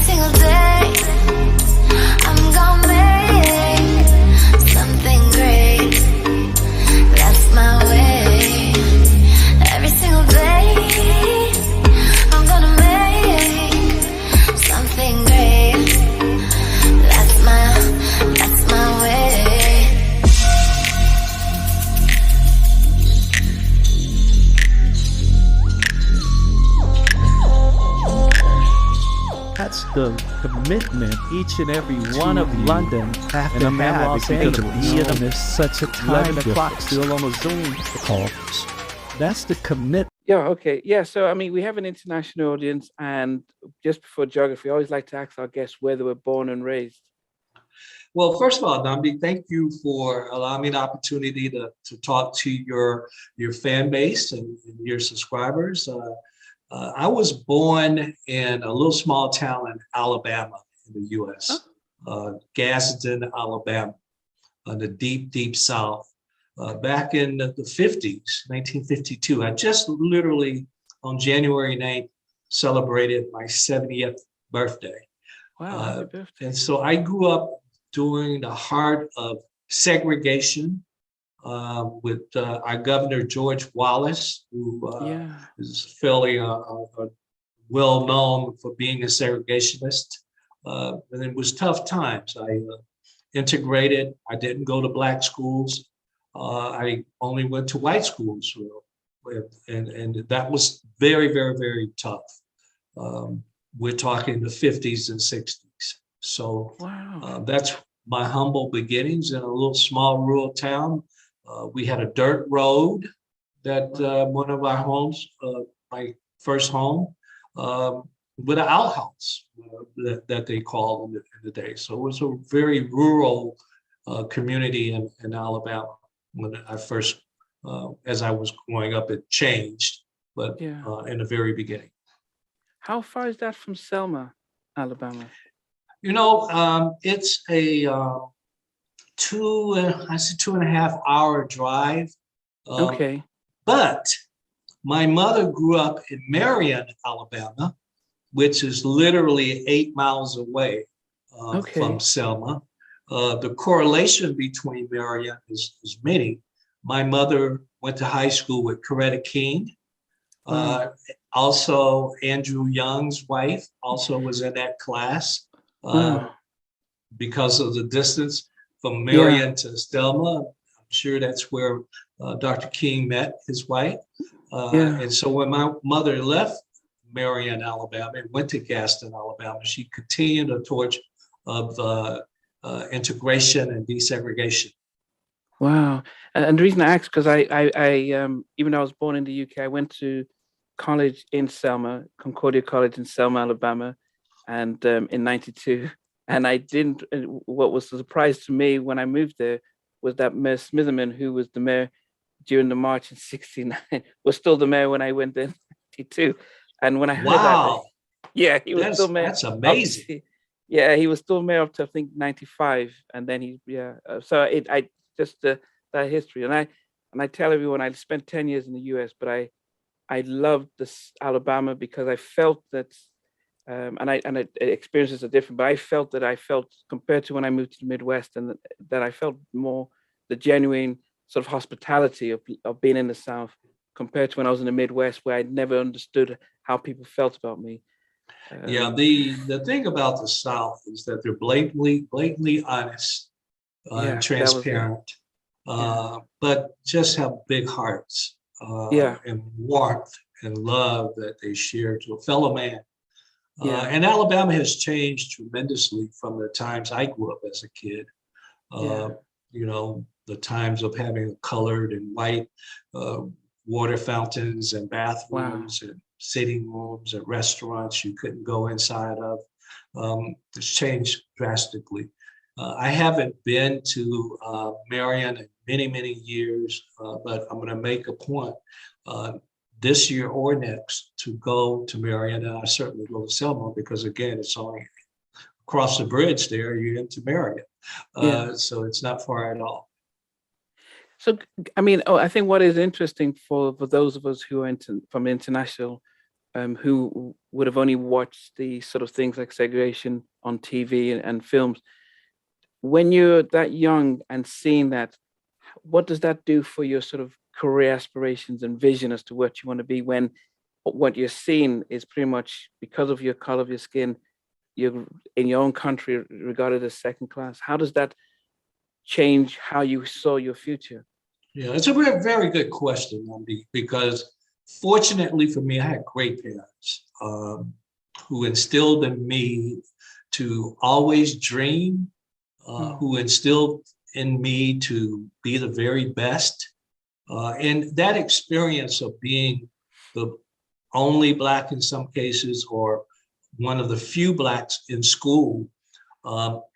single day, I'm gonna make something great. That's my way. Every single day, I'm gonna make something great. That's my way. That's the commitment each and every one of London have and to I'm in have Los if you're Angeles. gonna be in them. It's such a time 11 o'clock difference. still on a Zoom call. That's the commitment. Yeah, okay. Yeah, so I mean, we have an international audience, and just before geography, I always like to ask our guests where they were born and raised. Well, first of all, Nnamdi, thank you for allowing me the opportunity to talk to your fan base and your subscribers. I was born in a little small town in Alabama in the U.S., Gadsden, Alabama, in the deep, deep South. Back in the 50s, 1952, I just literally on January 9th celebrated my 70th birthday. Wow, happy birthday. And so I grew up during the heart of segregation with our governor, George Wallace, who is fairly well known for being a segregationist. And it was tough times. I integrated. I didn't go to Black schools. I only went to white schools. And that was very, very, very tough. We're talking the 50s and 60s. So that's my humble beginnings in a little small rural town. We had a dirt road that one of our homes, my first home, with an outhouse that they called in the day. So it was a very rural community in Alabama when I first, as I was growing up, it changed, but in the very beginning. How far is that from Selma, Alabama? You know, it's a 2.5 hour drive. Okay. But my mother grew up in Marion, Alabama, which is literally 8 miles away from Selma. The correlation between Marion is many. My mother went to high school with Coretta King. Also, Andrew Young's wife also was in that class. Because of the distance from Marion to Selma, I'm sure that's where Dr. King met his wife. And so when my mother left Marion, Alabama, and went to Gadsden, Alabama, she continued a torch of integration and desegregation. Wow. And the reason I asked, because I even though I was born in the UK, I went to college in Selma, Concordia College in Selma, Alabama, and in 92. And I didn't, what was a surprise to me when I moved there was that Mayor Smitherman, who was the mayor during the march in 69, was still the mayor when I went there in 92. And when I heard that, he was still mayor. That's amazing. He was still mayor up to, I think, 95. And then so I just that history. And I tell everyone, I spent 10 years in the US, but I loved this Alabama because I felt that, and experiences are different, but I felt compared to when I moved to the Midwest, and that I felt more the genuine sort of hospitality of being in the South compared to when I was in the Midwest, where I'd never understood how people felt about me. The thing about the South is that they're blatantly honest and transparent, but just have big hearts and warmth and love that they share to a fellow man. And Alabama has changed tremendously from the times I grew up as a kid. You know, the times of having colored and white water fountains and bathrooms and sitting rooms and restaurants you couldn't go inside of. It's changed drastically. I haven't been to Marion in many, many years, but I'm going to make a point this year or next to go to Marion, and I certainly go to Selma because, again, it's only across the bridge there, you're into Marion. So it's not far at all. So, I mean, I think what is interesting for those of us who are from international who would have only watched the sort of things like segregation on TV and films. When you're that young and seeing that, what does that do for your sort of career aspirations and vision as to what you want to be, when what you're seeing is pretty much because of your color of your skin, you're in your own country regarded as second class? How does that change how you saw your future? Yeah, it's a very, very good question, Nnamdi, because fortunately for me, I had great parents who instilled in me to always dream, who instilled in me to be the very best. And that experience of being the only Black in some cases, or one of the few Blacks in school,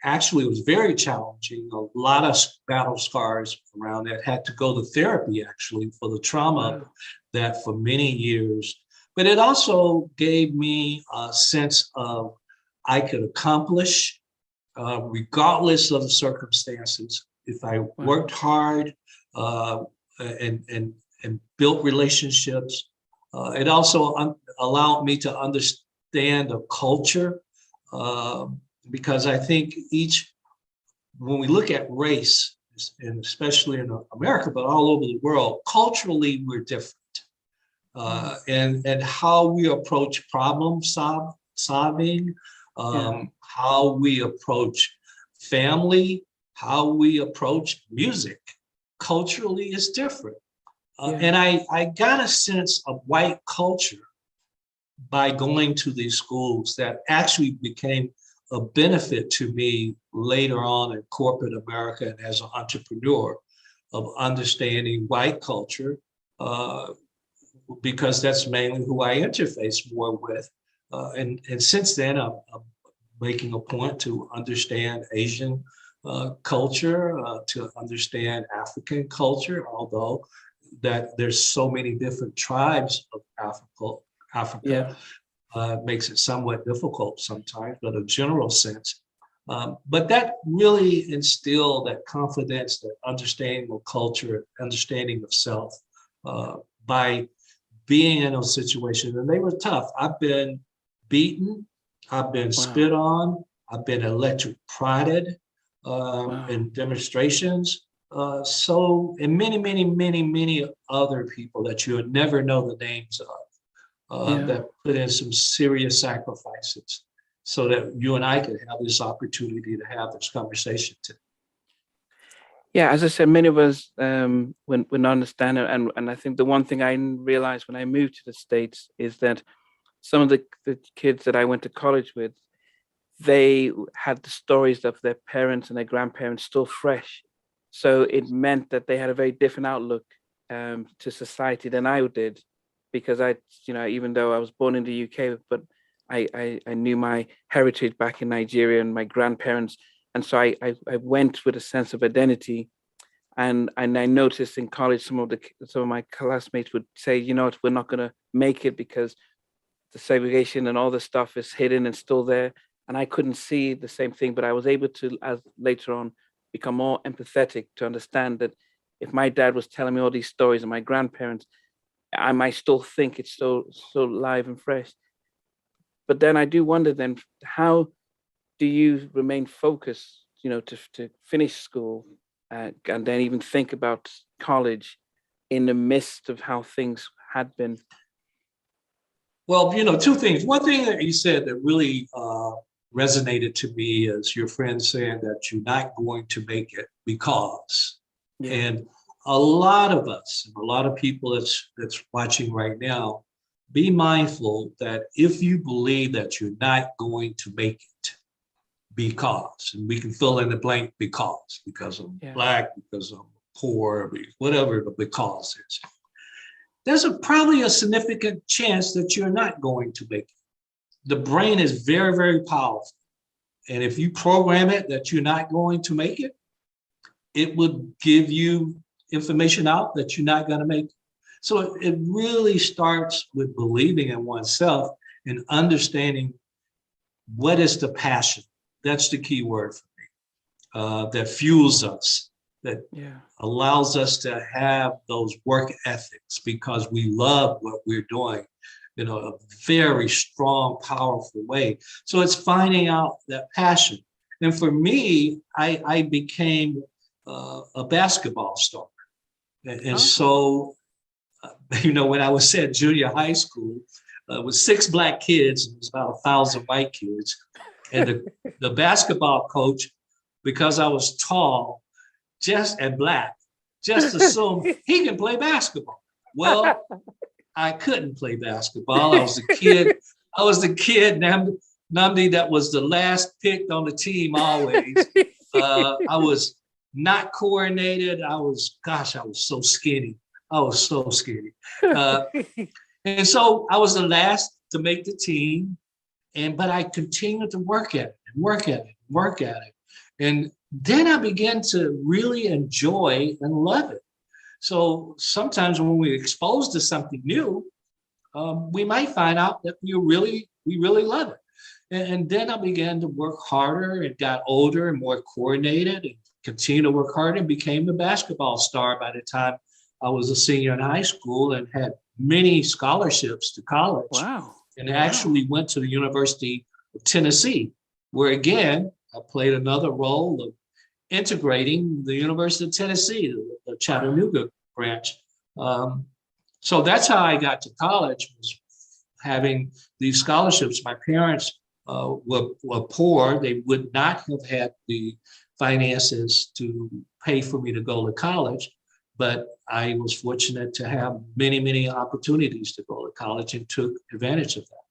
actually was very challenging. A lot of battle scars around that. Had to go to therapy actually for the trauma of that for many years. But it also gave me a sense of I could accomplish regardless of the circumstances. If I worked hard and built relationships, it also allowed me to understand a culture. Because I think when we look at race, and especially in America, but all over the world, culturally, we're different. And how we approach problem solving, how we approach family, how we approach music, culturally is different. And I got a sense of white culture by going to these schools that actually became a benefit to me later on in corporate America and as an entrepreneur, of understanding white culture, because that's mainly who I interface more with. And since then, I'm making a point to understand Asian culture, to understand African culture, although that there's so many different tribes of Africa. Makes it somewhat difficult sometimes, but a general sense. But that really instilled that confidence, that understanding of culture, understanding of self, by being in those situations. And they were tough. I've been beaten, I've been spit on, I've been electric prodded in demonstrations. And many other people that you would never know the names of. That put in some serious sacrifices so that you and I could have this opportunity to have this conversation today. Yeah, as I said, many of us would not understand it. And I think the one thing I realized when I moved to the States is that some of the kids that I went to college with, they had the stories of their parents and their grandparents still fresh. So it meant that they had a very different outlook to society than I did. Because even though I was born in the UK, but I knew my heritage back in Nigeria and my grandparents. And so I went with a sense of identity. And I noticed in college, some of my classmates would say, you know what, we're not going to make it because the segregation and all the stuff is hidden and still there. And I couldn't see the same thing, but I was able to, as later on, become more empathetic to understand that if my dad was telling me all these stories and my grandparents, I might still think it's so live and fresh. But then I do wonder then, how do you remain focused, to finish school and then even think about college in the midst of how things had been? Well, two things. One thing that you said that really resonated to me is your friend saying that you're not going to make it because. And a lot of us, and a lot of people that's watching right now, be mindful that if you believe that you're not going to make it because, and we can fill in the blank because I'm Black, because I'm poor, whatever the because is, there's probably a significant chance that you're not going to make it. The brain is very, very powerful. And if you program it that you're not going to make it, it would give you information out that you're not going to make. So it really starts with believing in oneself and understanding what is the passion. That's the key word for me, that fuels us. that Yeah. allows us to have those work ethics because we love what we're doing in a very strong, powerful way. So it's finding out that passion. And for me, I became a basketball star. And so, when I was at junior high school, with 6 black kids, and it was about 1,000 white kids. And the basketball coach, because I was tall, and black, just assumed he can play basketball. Well, I couldn't play basketball. I was the kid. Nnamdi, that was the last picked on the team always. I was not coordinated. I was so skinny. I was so skinny. And so I was the last to make the team. But I continued to work at it. And then I began to really enjoy and love it. So sometimes when we're exposed to something new, we might find out that we really love it. And then I began to work harder and got older and more coordinated and continued to work harder and became a basketball star by the time I was a senior in high school and had many scholarships to college. Wow. And actually went to the University of Tennessee, where again, I played another role of integrating the University of Tennessee, the Chattanooga branch. So that's how I got to college, was having these scholarships. My parents were poor. They would not have had the finances to pay for me to go to college, but I was fortunate to have many, many opportunities to go to college and took advantage of that.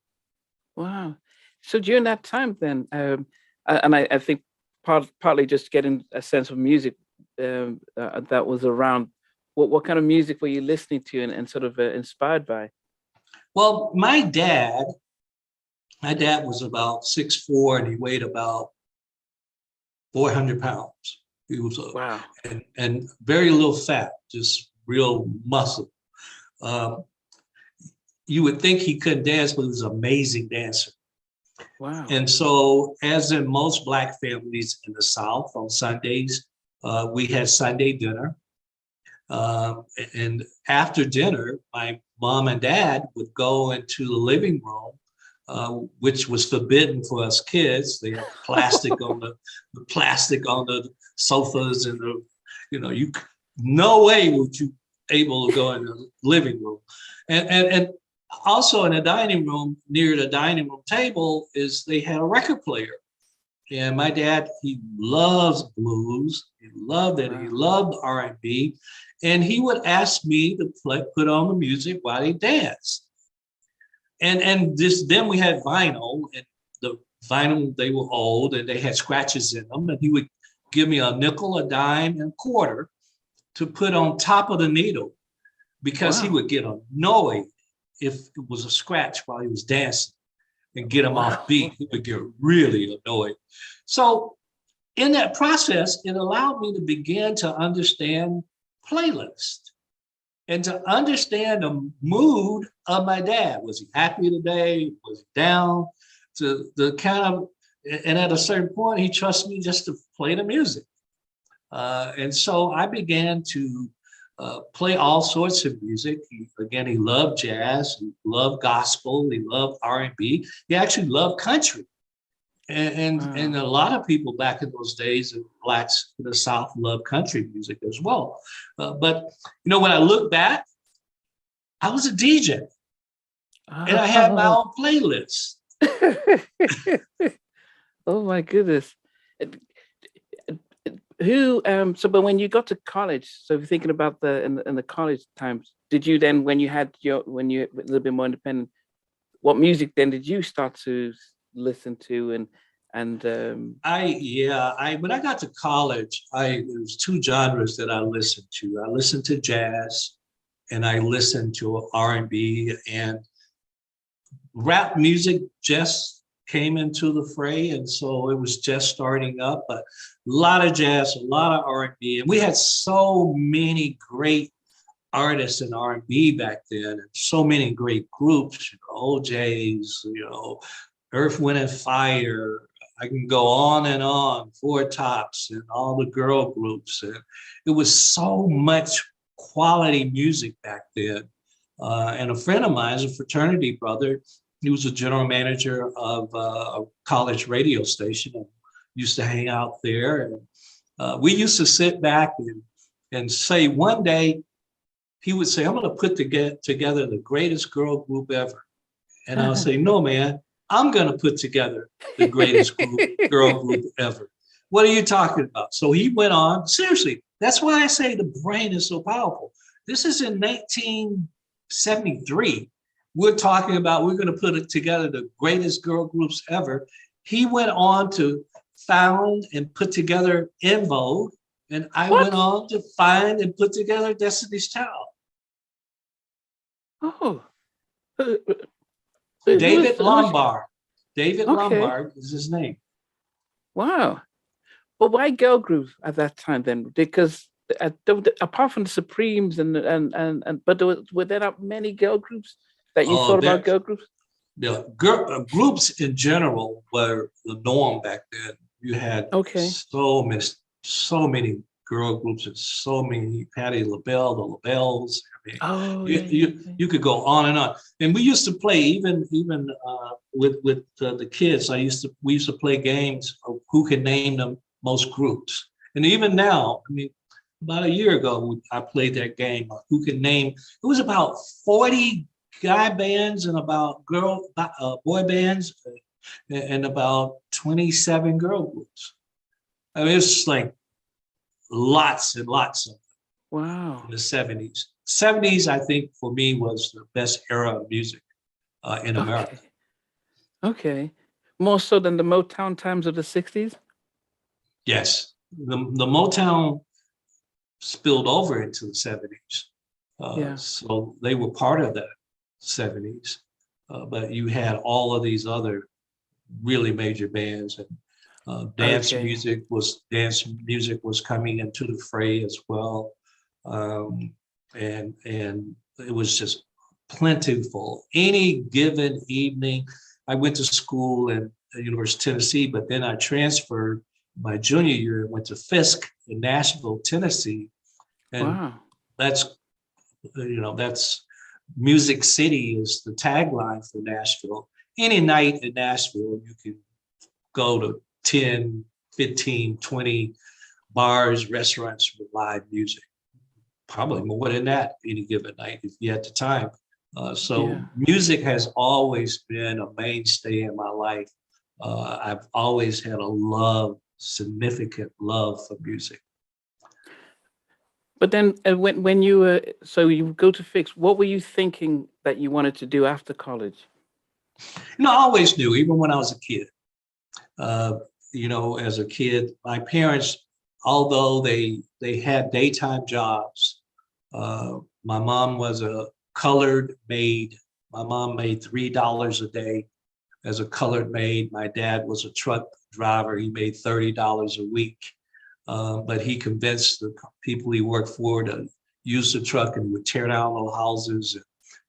Wow. So during that time then, and I think partly just getting a sense of music that was around, what kind of music were you listening to and sort of inspired by? Well, my dad was about 6'4" and he weighed about 400 pounds. He was wow. and very little fat, just real muscle. You would think he couldn't dance, but he was an amazing dancer. Wow. And so, as in most Black families in the South, on Sundays, we had Sunday dinner. And after dinner, my mom and dad would go into the living room, which was forbidden for us kids. They had plastic on the plastic on the sofas, and no way would you able to go in the living room. And also in the dining room, near the dining room table, they had a record player. And my dad, he loves blues. He loved it. Wow. He loved R&B. And he would ask me to put on the music while he danced. And then we had vinyl, and the vinyl, they were old and they had scratches in them. And he would give me a nickel, a dime, and a quarter to put on top of the needle, because he would get annoyed if it was a scratch while he was dancing and get him off beat. He would get really annoyed. So in that process, it allowed me to begin to understand playlists and to understand the mood of my dad. Was he happy today? Was he down? To the kind of, and at a certain point, he trusted me just to play the music. And so I began to play all sorts of music. He loved jazz, he loved gospel, he loved R&B. He actually loved country. And a lot of people back in those days, Blacks in the South, loved country music as well. But when I look back, I was a DJ, and I had my own playlist. Oh my goodness. But when you got to college, so if you're thinking about in the college times, did you then, when you were a little bit more independent, what music then did you start to listen to? When I got to college, there was 2 genres that I listened to. I listened to jazz, and I listened to R&B, and rap music just came into the fray, and so it was just starting up. But a lot of jazz, a lot of R&B, and we had so many great artists in R&B back then, and so many great groups, OJ's, Earth, Wind and Fire, I can go on and on, Four Tops and all the girl groups. And it was so much quality music back then. And a friend of mine is a fraternity brother. He was a general manager of a college radio station and used to hang out there. And we used to sit back and say one day, he would say, I'm going to put together the greatest girl group ever. And I'll say, no, man, I'm going to put together the greatest girl group ever. What are you talking about? So he went on, seriously, that's why I say the brain is so powerful. This is in 1973. We're talking about, we're going to put together the greatest girl groups ever. He went on to found and put together En Vogue, and I went on to find and put together Destiny's Child. Oh. David Lombard. David Lombard is his name. Wow. But why girl groups at that time then? Because apart from the Supremes but were there not many girl groups that you thought about girl groups? The groups in general were the norm back then. You had so many girl groups and so many Patti LaBelle, the LaBelles. I mean, you could go on and on. And we used to play even with the kids. We used to play games of who can name the most groups. And even now, I mean, about a year ago, I played that game. Who can name? It was about 40 guy bands and about boy bands and about 27 girl groups. I mean, it's like lots and lots of them. Wow. In the 70s. 70s, I think, for me, was the best era of music in America. Okay. More so than the Motown times of the 60s? Yes. The Motown spilled over into the 70s. So they were part of the 70s. But you had all of these other really major bands, and dance music was coming into the fray as well. And it was just plentiful. Any given evening, I went to school at the University of Tennessee, but then I transferred my junior year and went to Fisk in Nashville, Tennessee. And that's Music City is the tagline for Nashville. Any night in Nashville, you can go to 10, 15, 20 bars, restaurants with live music. Probably more than that any given night if you had the time. Music has always been a mainstay in my life. I've always had significant love for music. But then when you you go to Fix, what were you thinking that you wanted to do after college? I always knew, even when I was a kid. As a kid, my parents, although they had daytime jobs, my mom was a colored maid. My mom made $3 a day as a colored maid. My dad was a truck driver. He made $30 a week. But he convinced the people he worked for to use the truck and would tear down little houses and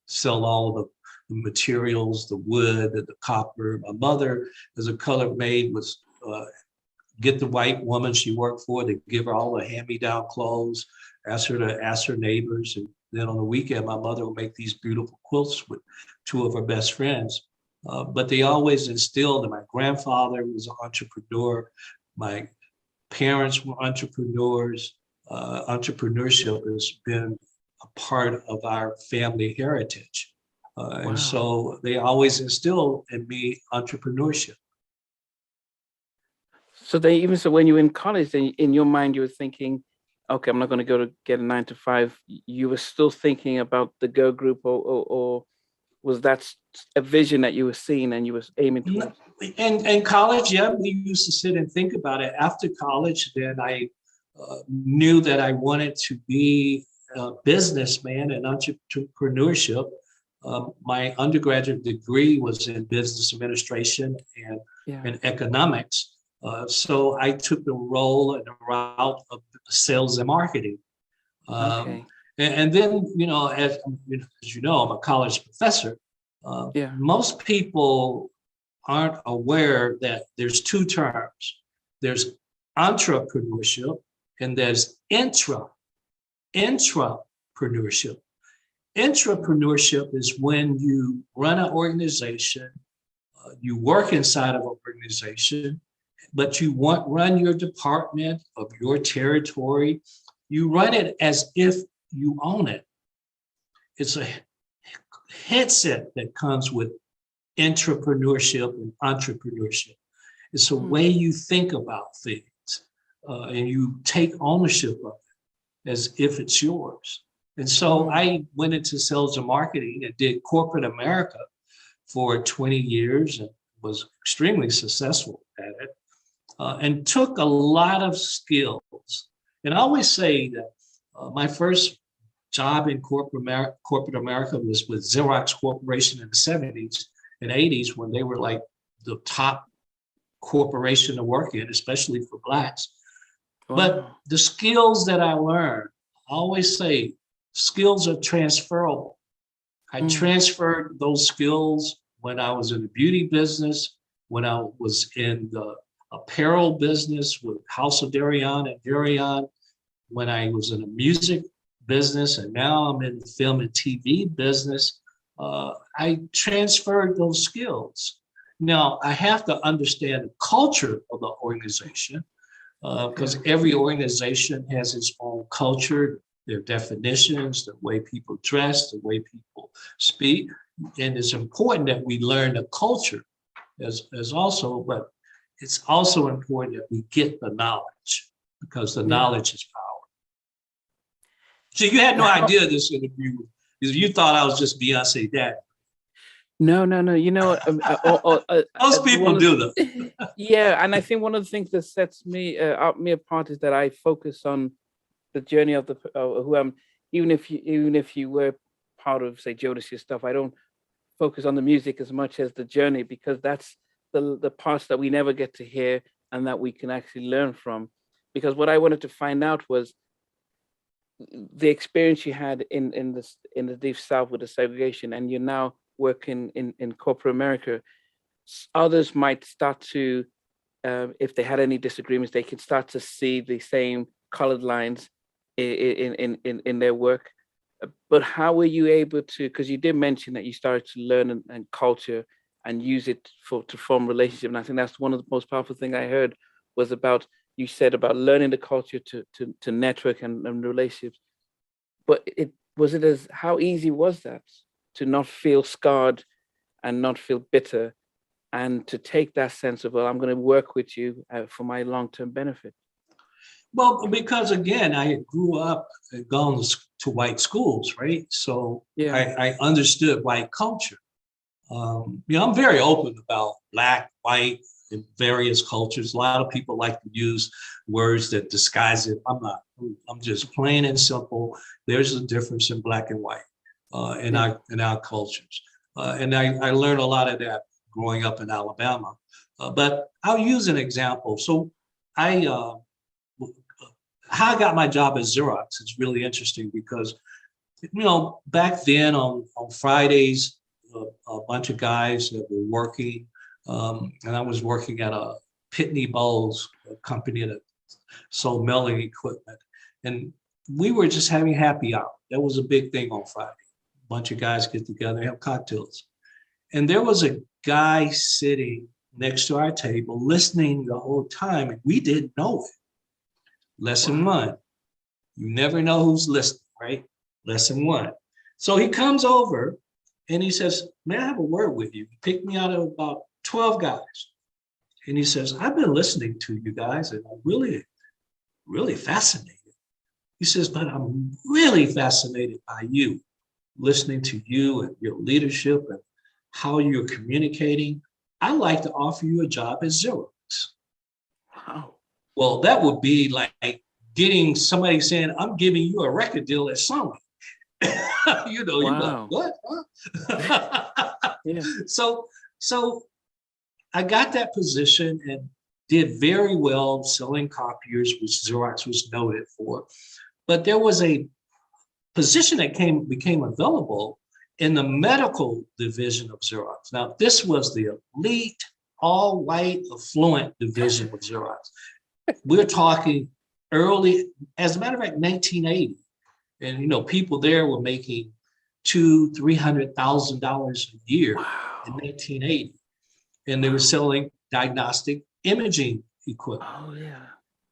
sell all of the materials, the wood and the copper. My mother, as a colored maid, was get the white woman she worked for to give her all the hand-me-down clothes, ask her neighbors. And then on the weekend, my mother would make these beautiful quilts with two of her best friends. But they always instilled that my grandfather was an entrepreneur. My parents were entrepreneurs. Entrepreneurship has been a part of our family heritage. And so they always instilled in me entrepreneurship. So when you were in college, then in your mind, you were thinking, okay, I'm not going to go to get a 9-to-5. You were still thinking about the girl group, or was that a vision that you were seeing and you were aiming towards? In college, we used to sit and think about it. After college, then I knew that I wanted to be a businessman and entrepreneurship. My undergraduate degree was in business administration and economics. So I took the role and the route of sales and marketing. And then, as you know, I'm a college professor. Most people aren't aware that there's two terms. There's entrepreneurship and there's intrapreneurship. Intrapreneurship is when you run an organization, you work inside of an organization, but you run your department of your territory. You run it as if you own it. It's a headset that comes with entrepreneurship and entrepreneurship. It's a way you think about things, and you take ownership of it as if it's yours. And so I went into sales and marketing and did corporate America for 20 years and was extremely successful at it, and took a lot of skills. And I always say that my first job in corporate America was with Xerox Corporation in the 70s and 80s, when they were like the top corporation to work in, especially for Blacks. Wow. But the skills that I learned, I always say skills are transferable. I transferred those skills when I was in the beauty business, when I was in the apparel business with House of Darion and Darion, when I was in the music business, and now I'm in the film and TV business. I transferred those skills. Now I have to understand the culture of the organization, because every organization has its own culture, their definitions, the way people dress, the way people speak. And it's important that we learn the culture as also, but it's also important that we get the knowledge, because the knowledge is power. So you had no idea this interview, because you thought I was just Beyonce dad. No. You know, most people do that. Yeah, and I think one of the things that sets me apart is that I focus on the journey of the who I'm. Even if you were part of, say, Jodeci's stuff, I don't focus on the music as much as the journey, because that's the parts that we never get to hear and that we can actually learn from. Because what I wanted to find out was the experience you had in the Deep South with the segregation, and you're now working in corporate America. Others might start to, if they had any disagreements, they could start to see the same colored lines in their work. But how were you able to, because you did mention that you started to learn and culture and use it to form relationship. And I think that's one of the most powerful things I heard was about, you said about learning the culture to network and relationships. But how easy was that to not feel scarred and not feel bitter, and to take that sense of, well, I'm going to work with you for my long-term benefit? Well, because again, I grew up and gone to white schools, right? So I understood white culture. I'm very open about Black, white, and various cultures. A lot of people like to use words that disguise it. I'm not. I'm just plain and simple. There's a difference in Black and white in our cultures, and I learned a lot of that growing up in Alabama. But I'll use an example. So how I got my job at Xerox is really interesting, because back then on Fridays, a bunch of guys that were working, and I was working at a Pitney Bowes, a company that sold mailing equipment, and we were just having happy hour. That was a big thing on Friday. A bunch of guys get together, have cocktails, and there was a guy sitting next to our table listening the whole time, and we didn't know it. Lesson one, you never know who's listening, right? Lesson one. So he comes over and he says, may I have a word with you? He picked me out of about 12 guys. And he says, I've been listening to you guys and I'm really, really fascinated. He says, but I'm really fascinated by you, listening to you and your leadership and how you're communicating. I'd like to offer you a job at Xerox. Wow. Well, that would be like getting somebody saying, I'm giving you a record deal at Sony. Wow. You're like, what? Huh? Yeah. So I got that position and did very well selling copiers, which Xerox was noted for. But there was a position that became available in the medical division of Xerox. Now, this was the elite all white, affluent division of Xerox. We're talking early, as a matter of fact, 1980. And, you know, people there were making $200,000-$300,000 a year in 1980. And they were selling diagnostic imaging equipment. Oh, yeah.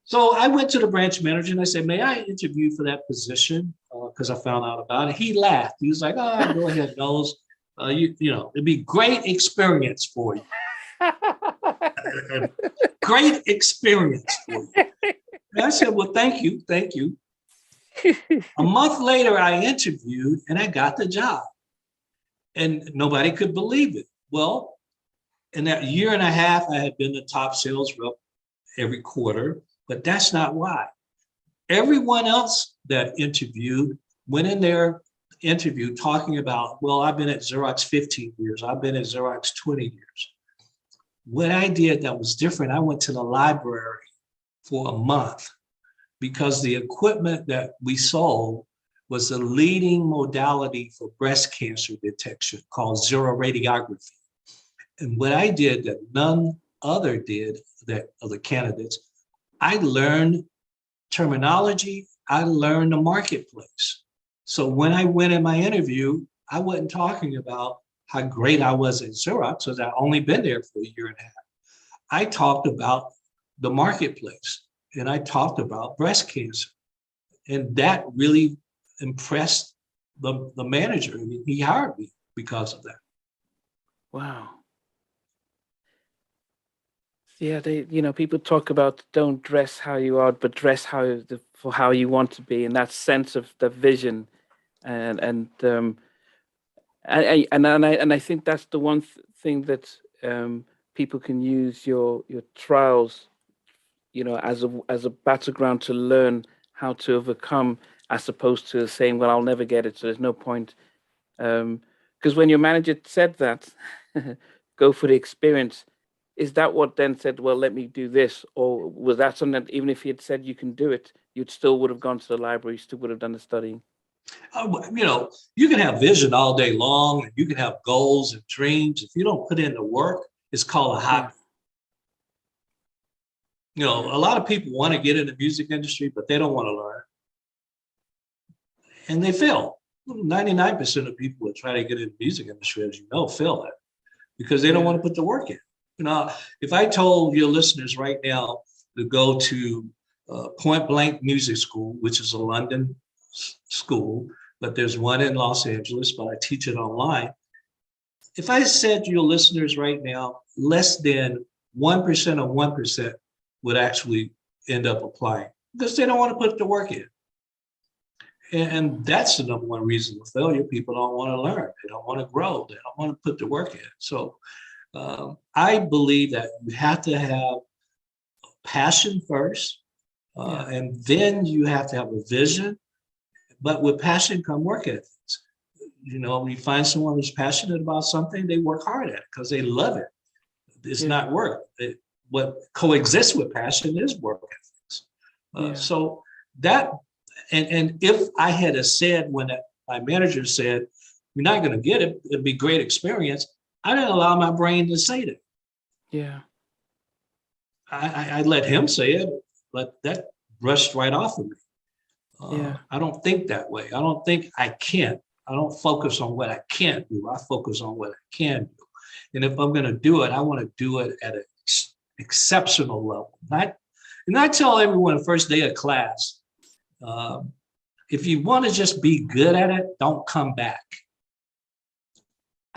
So I went to the branch manager and I said, may I interview for that position? Because I found out about it. He laughed. He was like, oh, go ahead, Knowles. You know, it'd be great experience for you. Great experience for you. And I said, well, thank you. Thank you. A month later, I interviewed and I got the job. And nobody could believe it. Well, in that year and a half, I had been the top sales rep every quarter, but that's not why. Everyone else that interviewed went in their interview talking about, well, I've been at Xerox 15 years. I've been at Xerox 20 years. What I did that was different, I went to the library for a month because the equipment that we sold was the leading modality for breast cancer detection called xeroradiography. And what I did that none other did, that of the candidates, I learned terminology, I learned the marketplace. So when I went in my interview, I wasn't talking about how great I was at Xerox, because I'd only been there for a year and a half. I talked about the marketplace and I talked about breast cancer. And that really impressed the manager. I mean, he hired me because of that. Wow. Yeah, you know, people talk about don't dress how you are, but dress for how you want to be, and that sense of the vision, and I think that's the one thing that people can use your trials, you know, as a battleground to learn how to overcome, as opposed to saying, well, I'll never get it, so there's no point. Because when your manager said that, go for the experience. Is that what then said, well, let me do this? Or was that something that even if he had said you can do it, you'd still would have gone to the library, still would have done the studying? You know, you can have vision all day long and you can have goals and dreams. If you don't put in the work, it's called a hobby. You know, a lot of people want to get in the music industry, but they don't want to learn. And they fail. 99% of people that try to get in the music industry, as you know, fail at because they don't want to put the work in. You know, if I told your listeners right now to go to Point Blank Music School, which is a London school, but there's one in Los Angeles, but I teach it online. If I said to your listeners right now, less than 1% of 1% would actually end up applying because they don't want to put the work in. And that's the number one reason for failure. People don't want to learn. They don't want to grow. They don't want to put the work in. So I believe that you have to have passion first, and then you have to have a vision. But with passion come work ethics. You know, when you find someone who's passionate about something, they work hard at it because they love it. It's not work. What coexists with passion is work ethics. So that, and if I had said when my manager said, you're not going to get it, it'd be great experience, I didn't allow my brain to say that. Yeah. I let him say it, but that brushed right off of me. I don't think that way. I don't think I can't. I don't focus on what I can't do. I focus on what I can do. And if I'm going to do it, I want to do it at an exceptional level. And I tell everyone the first day of class, if you want to just be good at it, don't come back.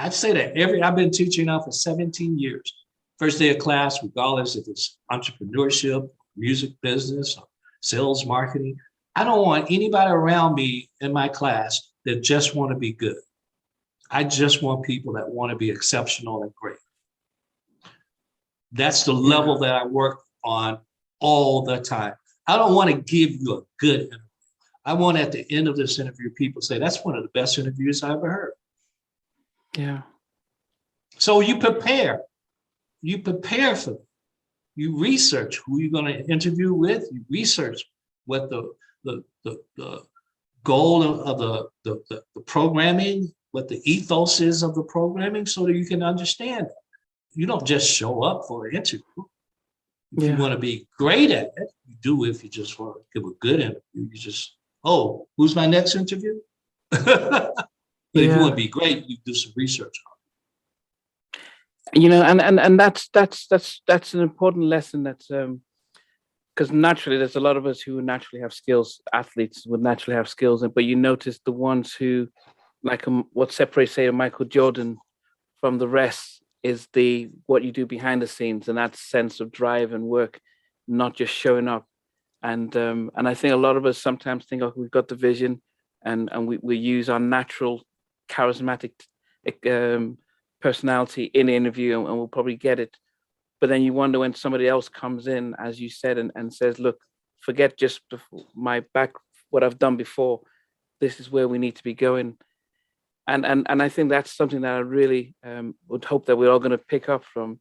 I'd say that I've been teaching now for 17 years. First day of class, regardless if it's entrepreneurship, music business, or sales marketing, I don't want anybody around me in my class that just want to be good. I just want people that want to be exceptional and great. That's the level that I work on all the time. I don't want to give you a good interview. I want at the end of this interview, people say, that's one of the best interviews I ever heard. Yeah. So you prepare. You prepare for them. You research who you're going to interview with. You research what the goal of the programming, what the ethos is of the programming, so that you can understand it. you don't just show up for an interview. If you Yeah. want to be great at it, you do. If you just want to give a good interview, you just, oh, who's my next interview? But if you want to be great, you do some research on it. You know, and that's an important lesson. That's because naturally there's a lot of us who naturally have skills. Athletes would naturally have skills, but you notice the ones who, like, what separates, say, a Michael Jordan from the rest is the what you do behind the scenes, and that sense of drive and work, not just showing up. And I think a lot of us sometimes think, oh, we've got the vision, and we use our natural charismatic personality in the interview, and we'll probably get it. But then you wonder when somebody else comes in, as you said, and says, look, forget just my back, what I've done before. This is where we need to be going. And I think that's something that I really would hope that we're all going to pick up from.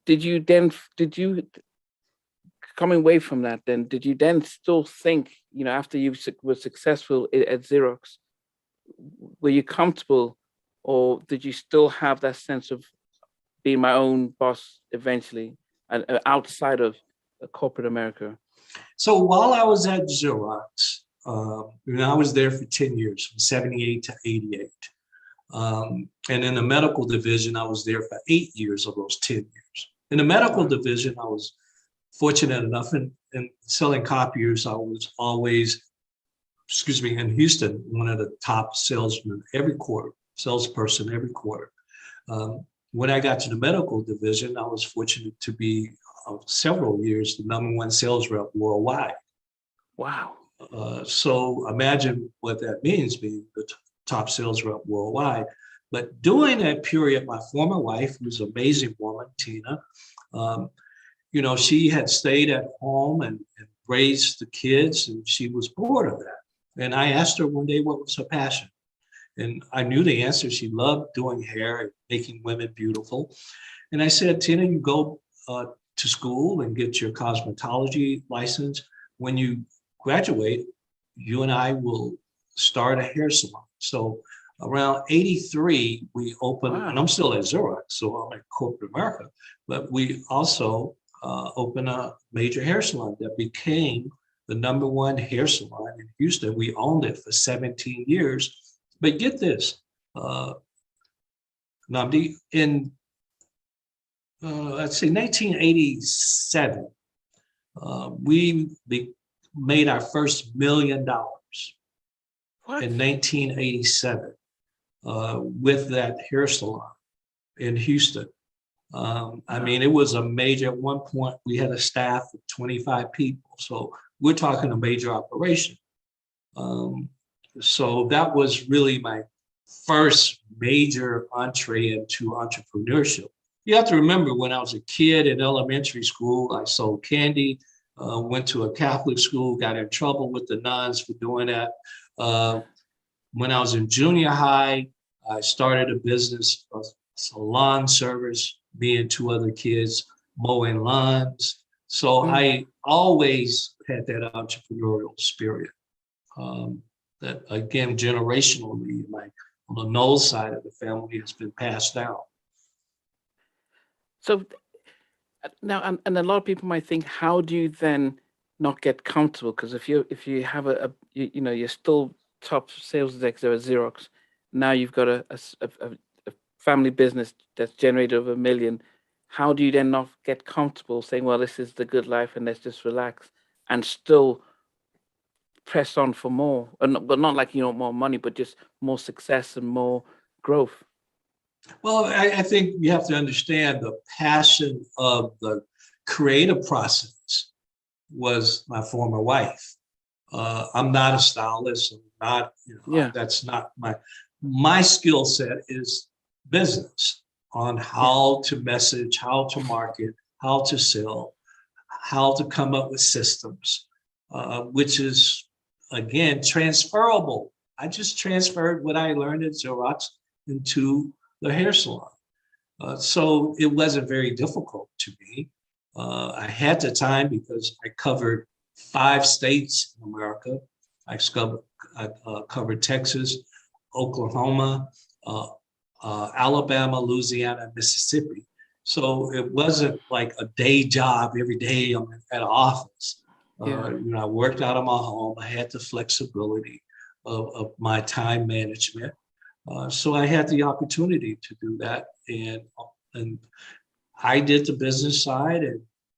Did you coming away from that, then did you then still think, you know, after you were successful at Xerox, were you comfortable, or did you still have that sense of being my own boss eventually, and outside of corporate America? So while I was at Xerox, I was there for 10 years, from 78 to 88. And in the medical division, I was there for 8 years of those 10 years. In the medical division, I was fortunate enough in selling copiers. I was always, in Houston, one of the top salesmen salesperson every quarter. When I got to the medical division, I was fortunate to be several years the #1 sales rep worldwide. Wow. So imagine what that means, being the top sales rep worldwide. But during that period, my former wife, who was an amazing woman, Tina, she had stayed at home and raised the kids, and she was bored of that. And I asked her one day what was her passion. And I knew the answer. She loved doing hair and making women beautiful. And I said, Tina, you go to school and get your cosmetology license. When you graduate, you and I will start a hair salon. So around 83, we opened, and I'm still at Xerox, so I'm at corporate America, but we also opened a major hair salon that became the #1 hair salon in Houston. We owned it for 17 years. But get this, Nnamdi, in let's say 1987, we made our first $1 million in 1987 with that hair salon in Houston. I mean, it was a major, at one point we had a staff of 25 people. So we're talking a major operation. So that was really my first major entree into entrepreneurship. You have to remember, when I was a kid in elementary school, I sold candy, went to a Catholic school, got in trouble with the nuns for doing that. When I was in junior high, I started a business, a salon service, me and 2 other kids mowing lawns. So I always had that entrepreneurial spirit. That, again, generationally, on the Knowles side of the family, has been passed down. So now, and a lot of people might think, how do you then not get comfortable? Because if you have you're still top sales executive at Xerox, now you've got a family business that's generated over $1 million. How do you then not get comfortable saying, well, this is the good life and let's just relax, and still press on for more, but not like more money, but just more success and more growth? Well, I think you have to understand the passion of the creative process was my former wife. I'm not a stylist. I'm not, that's not my skill set is business, on how to message, how to market, how to sell, how to come up with systems, which is, again, transferable. I just transferred what I learned at Xerox into the hair salon. So it wasn't very difficult to me. I had the time because I covered 5 states in America. I covered Texas, Oklahoma, Alabama, Louisiana, Mississippi. So it wasn't like a day job every day I'm at an office. I worked out of my home. I had the flexibility of my time management. So I had the opportunity to do that. And I did the business side,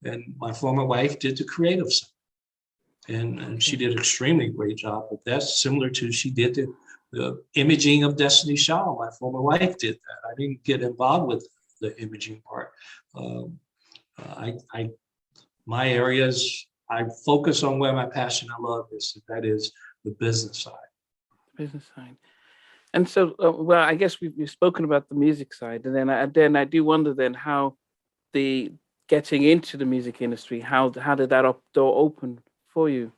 and my former wife did the creative side. And she did an extremely great job. But that's similar to, she did the imaging of Destiny Child. My former wife did that. I didn't get involved with the imaging part. My areas, I focus on where my passion and love is. That is the business side. Business side. And so, well, I guess we've spoken about the music side, and then I do wonder then how the getting into the music industry, how did that door open for you?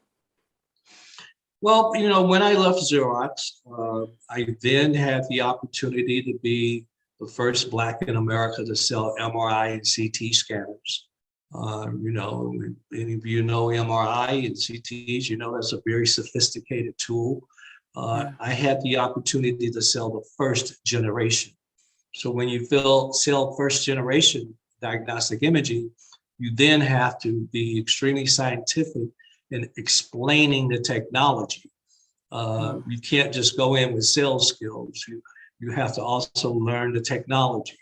Well, when I left Xerox, I then had the opportunity to be the first Black in America to sell MRI and CT scanners. Any of you know MRI and CTs, that's a very sophisticated tool. I had the opportunity to sell the first generation. So when you sell first generation diagnostic imaging, you then have to be extremely scientific in explaining the technology. You can't just go in with sales skills. You have to also learn the technology.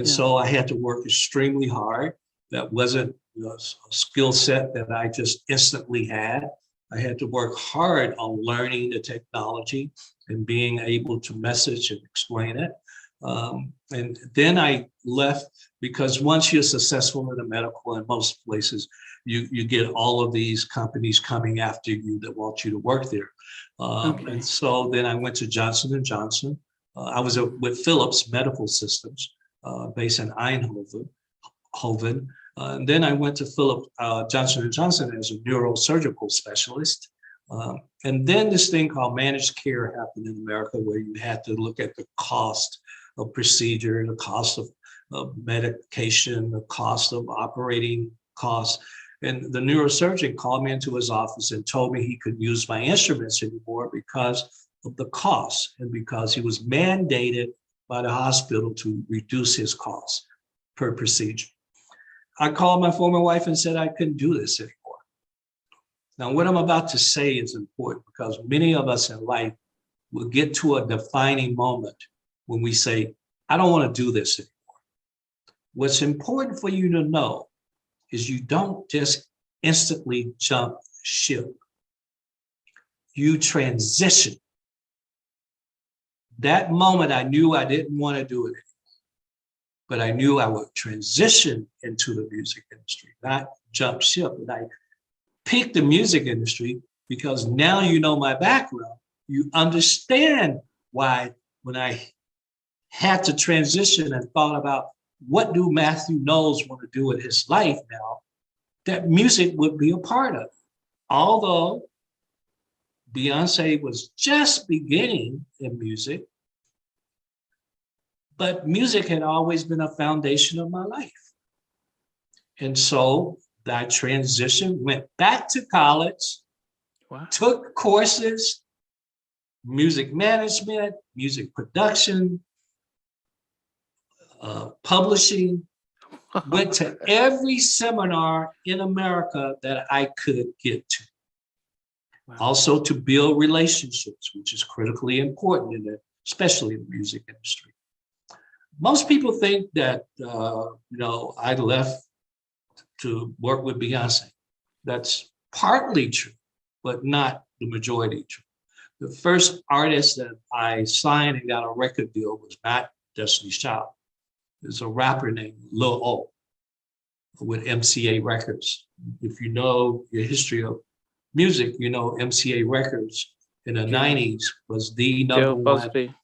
So I had to work extremely hard. That wasn't a skill set that I just instantly had. I had to work hard on learning the technology and being able to message and explain it. And then I left, because once you're successful in the medical, in most places, you get all of these companies coming after you that want you to work there. And so then I went to Johnson & Johnson. I was with Philips Medical Systems, based in Eindhoven. And then I went to Johnson & Johnson as a neurosurgical specialist. And then this thing called managed care happened in America, where you had to look at the cost of procedure, the cost of medication, the cost of operating costs. And the neurosurgeon called me into his office and told me he couldn't use my instruments anymore because of the cost, and because he was mandated by the hospital to reduce his costs per procedure. I called my former wife and said I couldn't do this anymore. Now, what I'm about to say is important, because many of us in life will get to a defining moment when we say, I don't want to do this anymore. What's important for you to know is you don't just instantly jump ship. You transition. That moment, I knew I didn't want to do it anymore. But I knew I would transition into the music industry, not jump ship. And I picked the music industry because now you know my background. You understand why, when I had to transition and thought about what do Mathew Knowles want to do with his life now, that music would be a part of it. Although Beyonce was just beginning in music, but music had always been a foundation of my life. And so I transitioned, went back to college, took courses, music management, music production, publishing, went to every seminar in America that I could get to. Also to build relationships, which is critically important, especially in the music industry. Most people think that, I left to work with Beyonce. That's partly true, but not the majority true. The first artist that I signed and got a record deal was not Destiny's Child. There's a rapper named Lil O with MCA Records. If you know your history of music, you know MCA Records in the 90s was the number one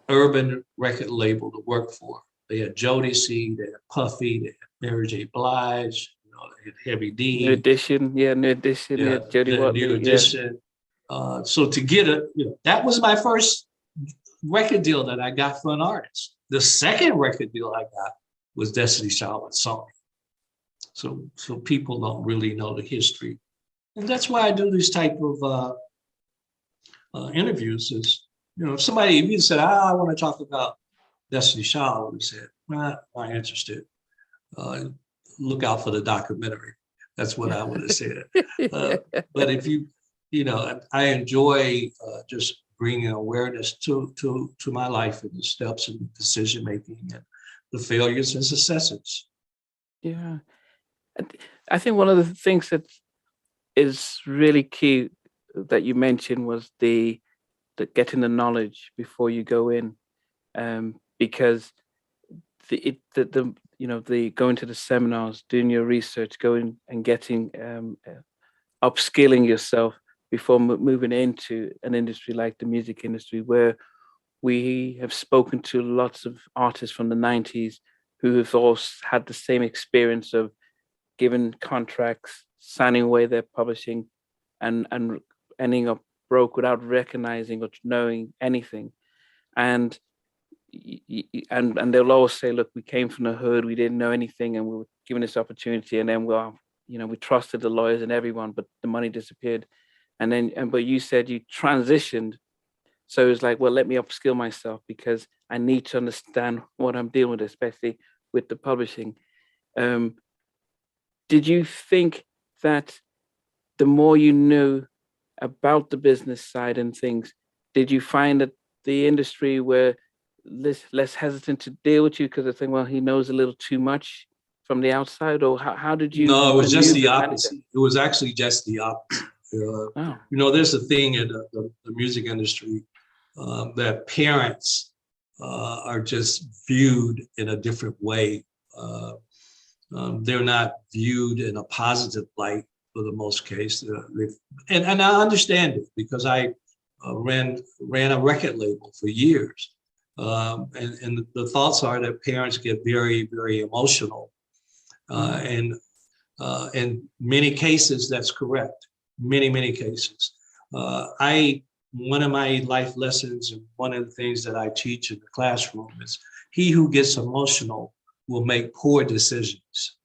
urban record label to work for. They had Jodeci, they had Puffy, they had Mary J. Blige, they had Heavy D. New Edition, Jody Watley. New Edition. So to get it, that was my first record deal that I got for an artist. The second record deal I got was Destiny's Child with Sony. So people don't really know the history. And that's why I do these type of interviews, is if somebody, if you said, I want to talk about Destiny Child, I would have said, well, not interested. Look out for the documentary. That's what I would have said. But if I enjoy just bringing awareness to my life and the steps and decision making and the failures and successes. Yeah. I think one of the things that is really key that you mentioned was the getting the knowledge before you go in, because the going to the seminars, doing your research, going and getting upskilling yourself before moving into an industry like the music industry, where we have spoken to lots of artists from the 90s who have all had the same experience of giving contracts, signing away their publishing, and ending up broke without recognizing or knowing anything. And they'll always say, look, we came from the hood, we didn't know anything, and we were given this opportunity, and then we trusted the lawyers and everyone, but the money disappeared. But you said you transitioned, so it's like, well, let me upskill myself because I need to understand what I'm dealing with, especially with the publishing. Did you think that the more you knew about the business side and things, did you find that the industry were less hesitant to deal with you because they think, well, he knows a little too much from the outside, or how did you? No, it was just the opposite. It was actually just the opposite. There's a thing in the music industry that parents are just viewed in a different way. They're not viewed in a positive light for the most case. And I understand it because I ran a record label for years. And the thoughts are that parents get very, very emotional. And in many cases, that's correct. Many cases. One of my life lessons and one of the things that I teach in the classroom is he who gets emotional will make poor decisions.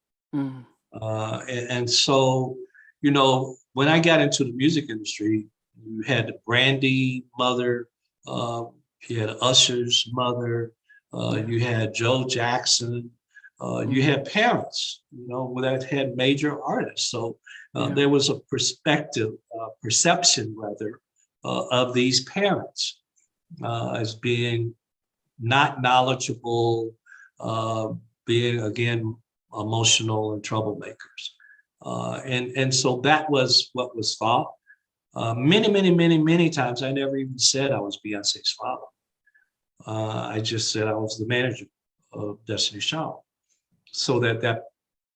And so, when I got into the music industry, you had the Brandy mother, you had Usher's mother, you had Joe Jackson, you had parents, that had major artists. So there was a perception rather, of these parents as being not knowledgeable, being, again, emotional and troublemakers. And so that was what was thought. Many times I never even said I was Beyonce's father. I just said I was the manager of Destiny Child, so that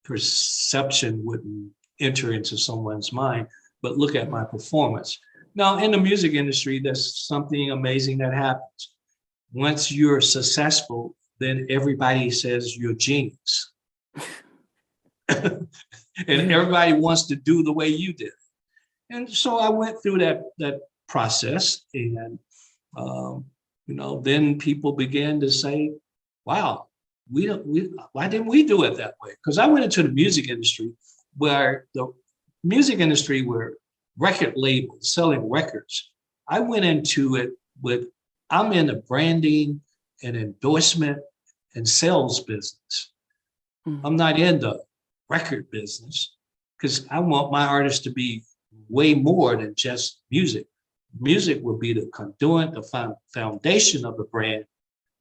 perception wouldn't enter into someone's mind, but look at my performance. Now, in the music industry, there's something amazing that happens. Once you're successful, then everybody says you're a genius. And everybody wants to do the way you did. And so I went through that process, and then people began to say, wow, why didn't we do it that way? Because I went into the music industry where were record labels selling records. I went into it I'm in the branding and endorsement and sales business. I'm not in the record business because I want my artists to be way more than just music. Music will be the conduit, the foundation of the brand,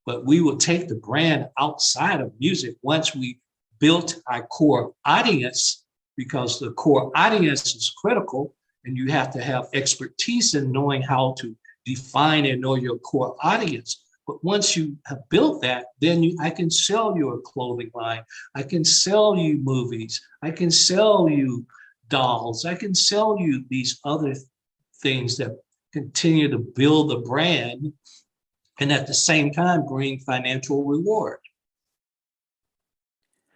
but we will take the brand outside of music once we built our core audience, because the core audience is critical, and you have to have expertise in knowing how to define and know your core audience. But once you have built that, then I can sell you a clothing line. I can sell you movies. I can sell you dolls. I can sell you these other things that continue to build the brand and at the same time bring financial reward.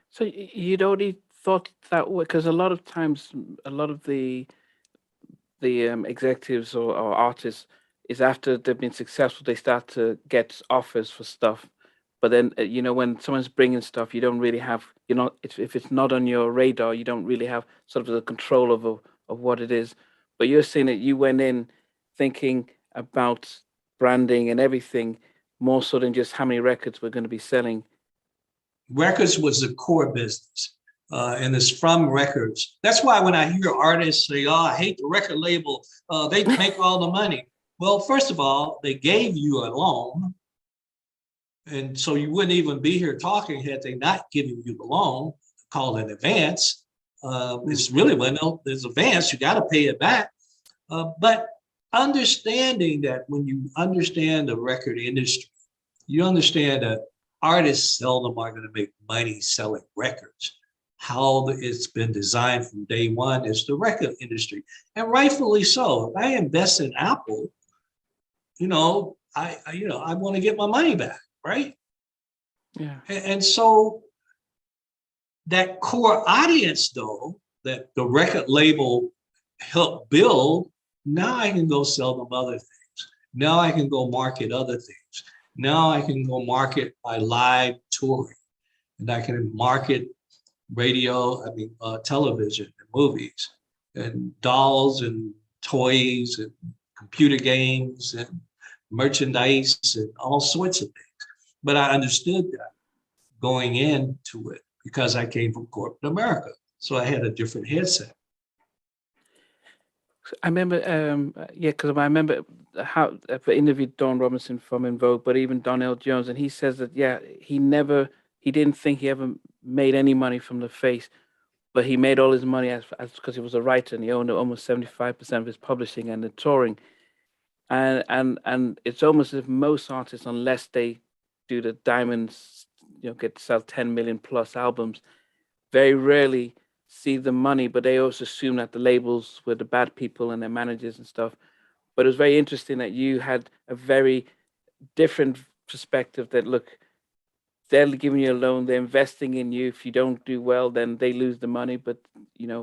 So you'd already thought that way, because a lot of times, a lot of the executives or artists is after they've been successful, they start to get offers for stuff. But then, when someone's bringing stuff, you don't really have, if it's not on your radar, you don't really have sort of the control of what it is. But you're saying that you went in thinking about branding and everything, more so than just how many records we're going to be selling. Records was the core business, and it's from records. That's why when I hear artists say, "Oh, I hate the record label, they make all the money." Well, first of all, they gave you a loan, and so you wouldn't even be here talking had they not given you the loan, called an advance. It's really when there's advance, you got to pay it back. But understanding that when you understand the record industry, you understand that artists seldom are going to make money selling records. How it's been designed from day one is the record industry, and rightfully so. If I invest in Apple, I want to get my money back, right? Yeah. And so that core audience, though, that the record label helped build, now I can go sell them other things. Now I can go market other things. Now I can go market my live touring, and I can market television and movies and dolls and toys and computer games and merchandise and all sorts of things. But I understood that going into it because I came from corporate America. So I had a different headset. I remember, because I remember how I interviewed Don Robinson from In Vogue, but even Donnell Jones, and he says that he didn't think he ever made any money from the face, but he made all his money as because he was a writer and he owned almost 75% of his publishing and the touring, and it's almost as if most artists, unless they do the diamonds, get to sell 10 million plus albums, very rarely see the money, but they also assume that the labels were the bad people and their managers and stuff. But it was very interesting that you had a very different perspective that, look, they're giving you a loan, they're investing in you. If you don't do well, then they lose the money. But,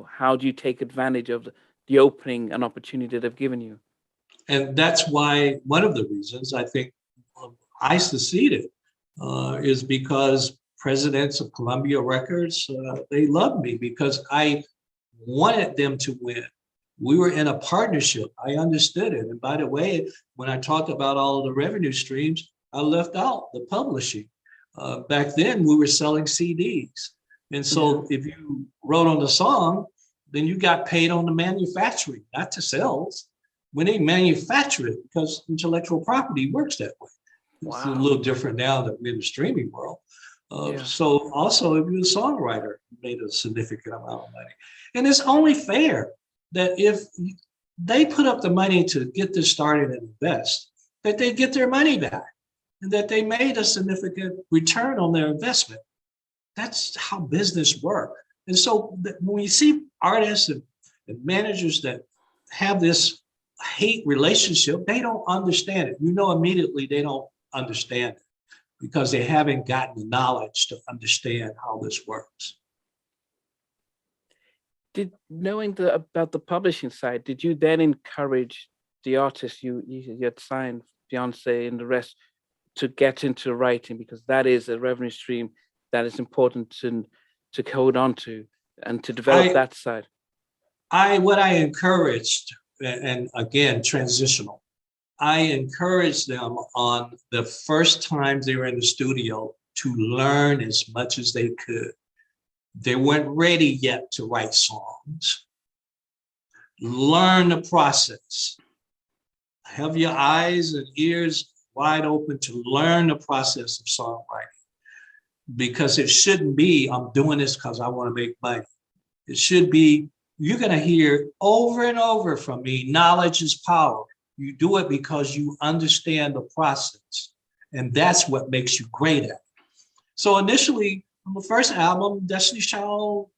how do you take advantage of the opening and opportunity they've given you? And that's why one of the reasons I think I succeeded is because presidents of Columbia Records, they loved me because I wanted them to win. We were in a partnership. I understood it. And by the way, when I talked about all of the revenue streams, I left out the publishing. Back then, we were selling CDs. And so if you wrote on the song, then you got paid on the manufacturing, not the sales. When they manufacture it, because intellectual property works that way. It's a little different now that we're in the streaming world. So also, if you're a songwriter, you made a significant amount of money. And it's only fair that if they put up the money to get this started and invest, that they get their money back and that they made a significant return on their investment. That's how business works. And so when you see artists and managers that have this hate relationship, they don't understand it. Immediately they don't understand it, because they haven't gotten the knowledge to understand how this works. Knowing about the publishing side, did you then encourage the artists you had signed, Beyonce and the rest, to get into writing, because that is a revenue stream that is important to hold on to and to develop that side? What I encouraged, and again, transitional, I encouraged them on the first times they were in the studio to learn as much as they could. They weren't ready yet to write songs. Learn the process. Have your eyes and ears wide open to learn the process of songwriting. Because it shouldn't be, I'm doing this because I want to make money. It should be, you're going to hear over and over from me, knowledge is power. You do it because you understand the process. And that's what makes you great at it. So initially, on the first album, Destiny's Child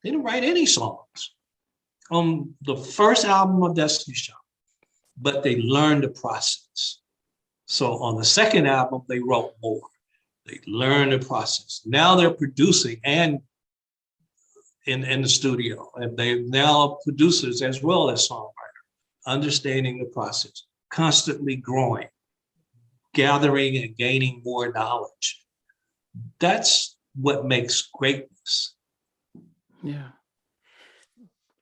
didn't write any songs on the first album of Destiny's Child, but they learned the process. So on the second album, they wrote more. They learned the process. Now they're producing and in the studio, and they're now producers as well as songwriters, understanding the process, constantly growing, gathering and gaining more knowledge. That's what makes greatness. Yeah.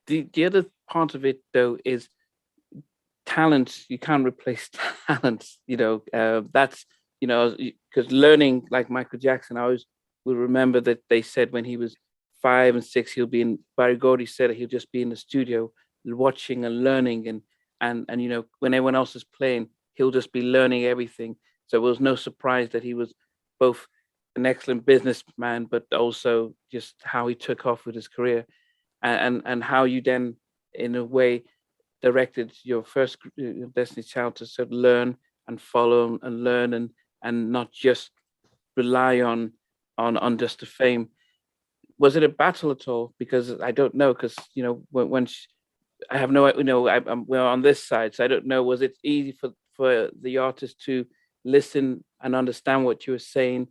The other part of it, though, is talent, you can't replace talent. That's, because learning like Michael Jackson, I always will remember that they said when he was 5 and 6, he'll be in, Barry Gordy said he'll just be in the studio watching and learning, and when everyone else is playing, he'll just be learning everything. So it was no surprise that he was both an excellent businessman, but also just how he took off with his career, and how you then, in a way, directed your first Destiny Child to sort of learn and follow and learn, and not just rely on just the fame. Was it a battle at all? Because I don't know, because when I have no, we're on this side, so I don't know. Was it easy for the artist to listen and understand what you were saying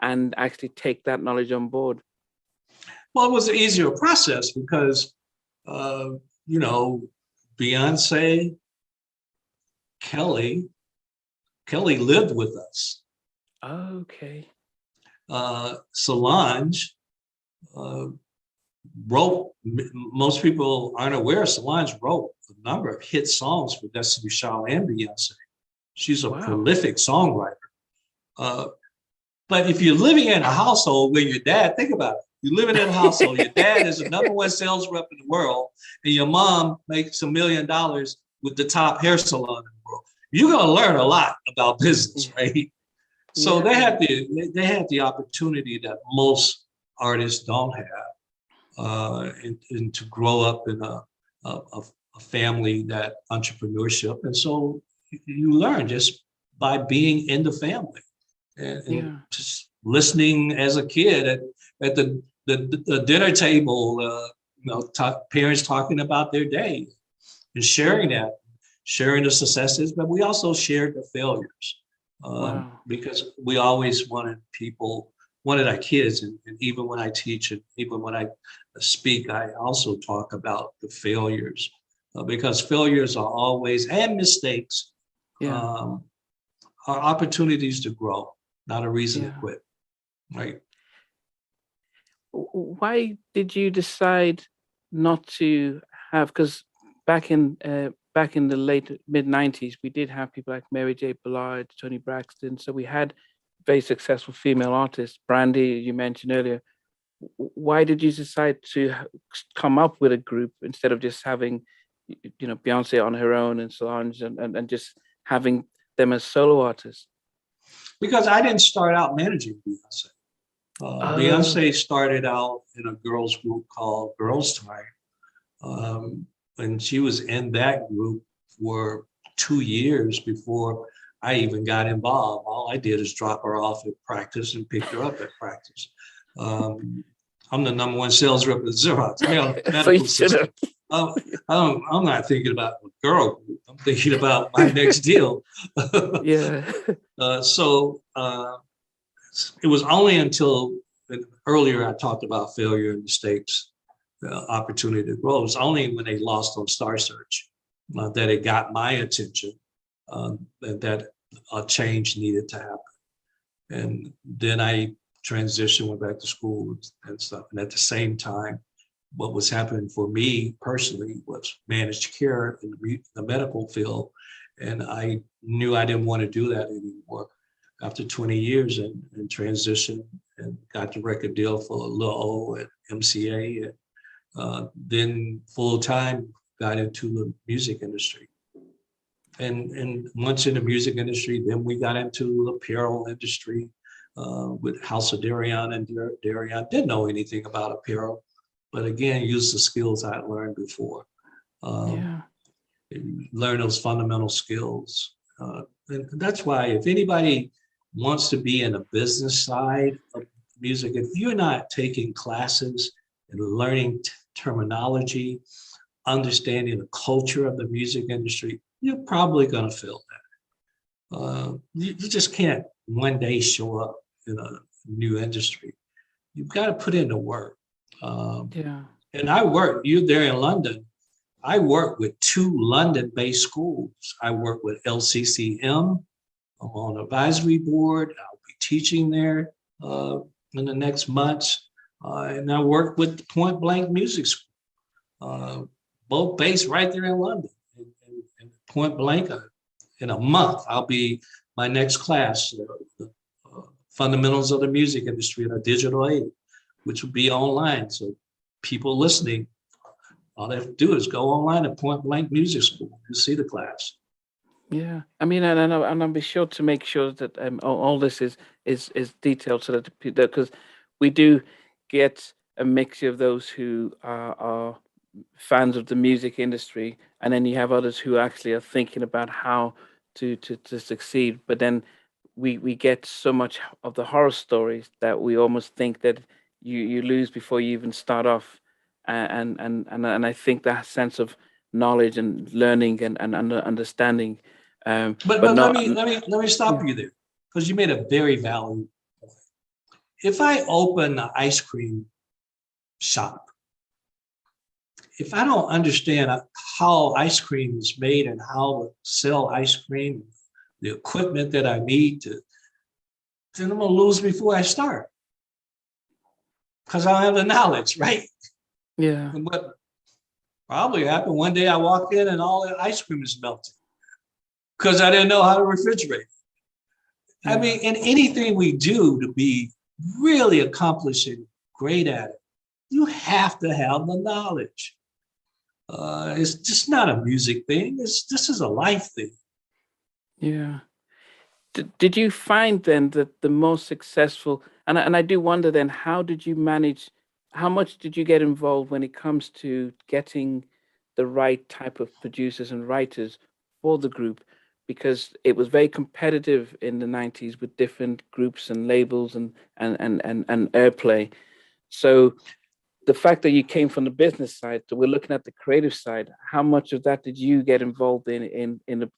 and actually take that knowledge on board? Well, it was an easier process because, Beyonce, Kelly lived with us. Okay. Solange wrote, most people aren't aware, Solange wrote a number of hit songs for Destiny Child and Beyonce. She's a prolific songwriter. But if you're living in a household where your dad, think about it, you're living in a household, your dad is the #1 sales rep in the world, and your mom makes $1 million with the top hair salon in the world, you're gonna learn a lot about business, right? So they had the opportunity that most artists don't have, and to grow up in a family that entrepreneurship, and so you learn just by being in the family and just listening as a kid at the dinner table, parents talking about their day and sharing the successes, but we also shared the failures. Because we always wanted our kids, and even when I teach and even when I speak, I also talk about the failures, because failures are always, and mistakes, are opportunities to grow, not a reason to quit, right? Why did you decide not to have, because back in the late mid-90s, we did have people like Mary J. Blige, Toni Braxton. So we had very successful female artists. Brandy, you mentioned earlier. Why did you decide to come up with a group instead of just having, Beyonce on her own and Solange and just having them as solo artists? Because I didn't start out managing Beyonce. Beyonce started out in a girls group called Girls Time. And she was in that group for 2 years before I even got involved. All I did is drop her off at practice and pick her up at practice. I'm the #1 sales rep at Xerox. I'm not thinking about a girl group. I'm thinking about my next deal. So it was only until earlier I talked about failure and mistakes, opportunity to grow. It was only when they lost on Star Search that it got my attention, and that a change needed to happen. And then I transitioned, went back to school and stuff. And at the same time, what was happening for me personally was managed care in the medical field. And I knew I didn't want to do that anymore after 20 years, and transitioned and got the record deal for Lil O at MCA. And then full-time got into the music industry. And once in the music industry, then we got into the apparel industry with House of Darion and Darion. Didn't know anything about apparel, but again, used the skills I learned before. Learn those fundamental skills. And that's why if anybody wants to be in the business side of music, if you're not taking classes and learning terminology, understanding the culture of the music industry, you're probably going to fail that. You just can't one day show up in a new industry. You've got to put in the work. And you're there in London. I work with 2 London-based schools. I work with LCCM. I'm on advisory board. I'll be teaching there in the next months. And I work with Point Blank Music School, both based right there in London. And point blank. In a month, I'll be my next class, Fundamentals of the Music Industry in a Digital Age, which will be online. So people listening, all they have to do is go online at Point Blank Music School. You see the class. Yeah, I mean, and I'll be sure to make sure that all this is detailed so that because we do get a mixture of those who are fans of the music industry, and then you have others who actually are thinking about how to succeed. But then we get so much of the horror stories that we almost think that you lose before you even start off, and I think that sense of knowledge and learning and understanding. But not, let me stop yeah, you there, because you made a very valid point. If I open an ice cream shop, if I don't understand how ice cream is made and how to sell ice cream, the equipment that I need to, then I'm gonna lose before I start, because I don't have the knowledge, right? yeah, And what probably happened one day, I walk in and all the ice cream is melted because I didn't know how to refrigerate. I mean, in anything we do to be really accomplished and great at it, you have to have the knowledge. It's just not a music thing. This is a life thing. yeah. Did you find then that the most successful, and I do wonder then, how did you manage, how much did you get involved when it comes to getting the right type of producers and writers for the group? Because it was very competitive in the 90s with different groups and labels and airplay. So the fact that you came from the business side, so we're looking at the creative side, how much of that did you get involved in to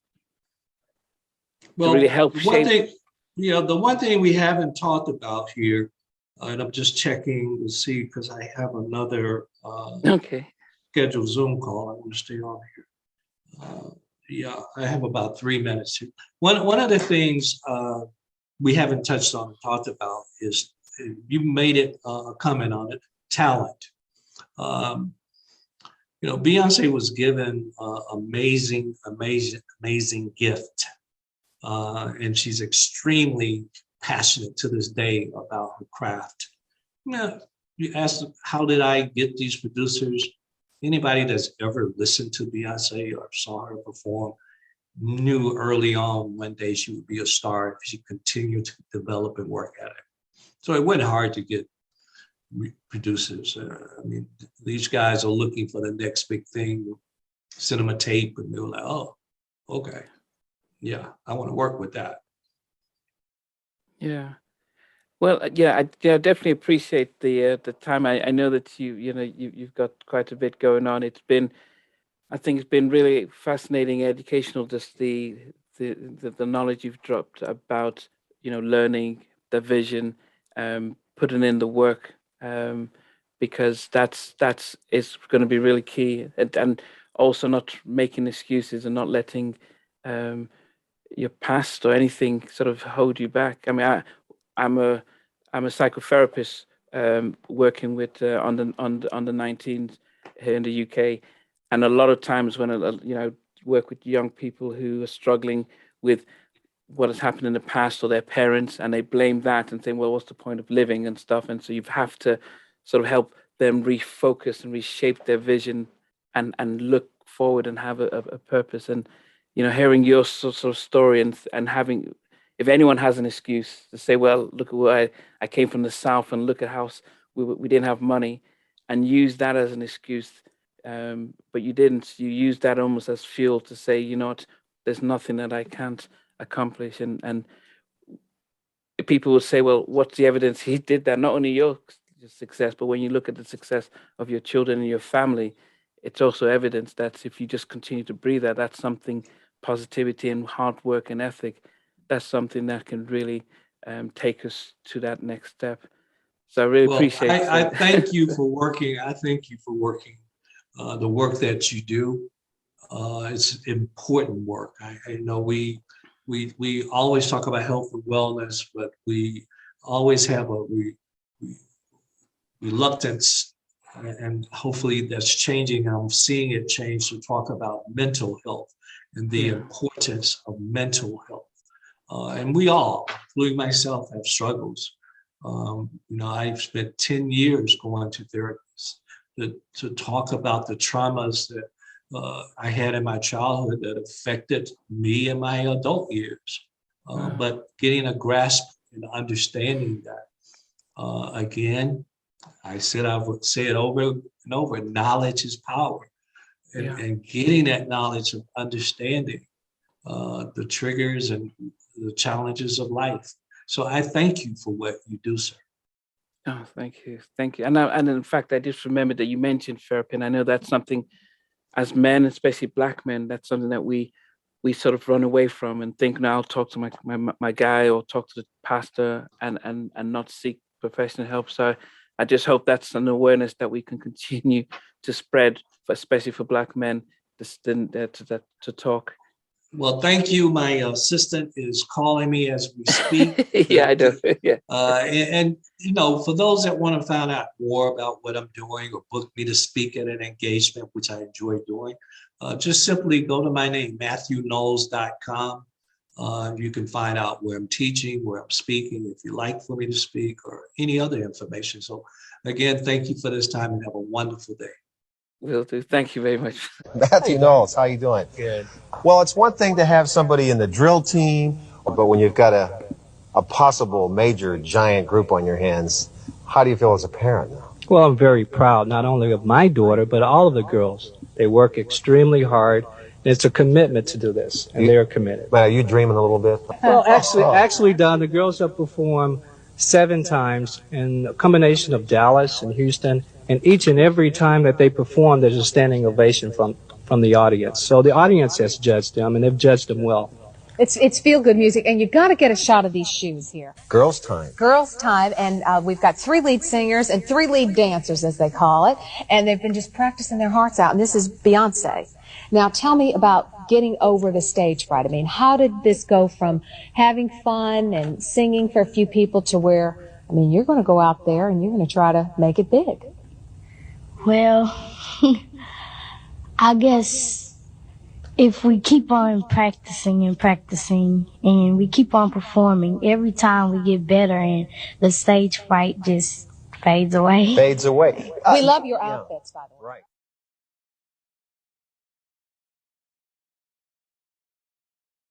really Well, help one shape? thing, the one thing we haven't talked about here, and I'm just checking to see because I have another Okay. scheduled Zoom call. I want to stay on here. Yeah, I have about 3 minutes here. One of the things we haven't touched on and talked about is, you made it a comment on it, talent. Beyonce was given amazing gift. And she's extremely passionate to this day about her craft. You ask, how did I get these producers? Anybody that's ever listened to Beyonce or saw her perform knew early on one day she would be a star if she continued to develop and work at it. So it wasn't hard to get producers. I mean, these guys are looking for the next big thing, send them a tape, and they were like, oh, okay. Yeah, I want to work with that. Yeah. Well, yeah, I definitely appreciate the time. I know that you've got quite a bit going on. I think it's been really fascinating, educational, just the knowledge you've dropped about, learning, the vision, putting in the work, because that's is going to be really key, and also not making excuses and not letting your past or anything sort of hold you back. I mean, I'm a psychotherapist, working with under 19s here in the UK, and a lot of times when I work with young people who are struggling with what has happened in the past or their parents, and they blame that and think, well, what's the point of living and stuff? And so you have to sort of help them refocus and reshape their vision and look forward and have a purpose. And hearing your sort of story and having, if anyone has an excuse to say, well, look at where I came from the South and look at how we didn't have money, and use that as an excuse. But you didn't. You used that almost as fuel to say, what, there's nothing that I can't accomplish. And people would say, well, what's the evidence he did that? Not only your success, but when you look at the success of your children and your family, it's also evidence that if you just continue to breathe that's something, positivity and hard work and ethic, that's something that can really take us to that next step. So I really appreciate I thank you for working. I thank you for working the work that you do. It's important work. I know we always talk about health and wellness, but we always have a reluctance, and hopefully that's changing. I'm seeing it change to talk about mental health and the importance of mental health. And we all, including myself, have struggles. I've spent 10 years going to therapists to talk about the traumas that I had in my childhood that affected me in my adult years. But getting a grasp and understanding that, again, I would say it over and over, knowledge is power. And getting that knowledge of understanding the triggers and the challenges of life. So I thank you for what you do, sir. Oh, thank you. Thank you. And in fact, I just remembered that you mentioned therapy. And I know that's something as men, especially Black men, that's something that we sort of run away from and think, now I'll talk to my guy or talk to the pastor and not seek professional help. So I just hope that's an awareness that we can continue to spread, especially for Black men, to talk. Well, thank you. My assistant is calling me as we speak. Yeah, I do. Yeah. And for those that want to find out more about what I'm doing or book me to speak at an engagement, which I enjoy doing, just simply go to my name, MathewKnowles.com. You can find out where I'm teaching, where I'm speaking, if you'd like for me to speak, or any other information. So again, thank you for this time and have a wonderful day. Will do. Thank you very much. Mathew Knowles, how you doing? Good. Well, it's one thing to have somebody in the drill team, but when you've got a possible major giant group on your hands, how do you feel as a parent now? Well, I'm very proud not only of my daughter, but all of the girls. They work extremely hard. It's a commitment to do this, and they're committed. Man, are you dreaming a little bit? Well, actually, Don, the girls have performed 7 times in a combination of Dallas and Houston, and each and every time that they perform, there's a standing ovation from the audience. So the audience has judged them, and they've judged them well. It's feel-good music, and you've got to get a shot of these shoes here. Girls' time. Girls' time, and we've got 3 lead singers and 3 lead dancers, as they call it, and they've been just practicing their hearts out, and this is Beyonce. Now, tell me about getting over the stage fright. I mean, how did this go from having fun and singing for a few people to where, I mean, you're going to go out there and you're going to try to make it big? Well, I guess if we keep on practicing and we keep on performing, every time we get better and the stage fright just fades away. Fades away. We love your outfits, by the way. Right.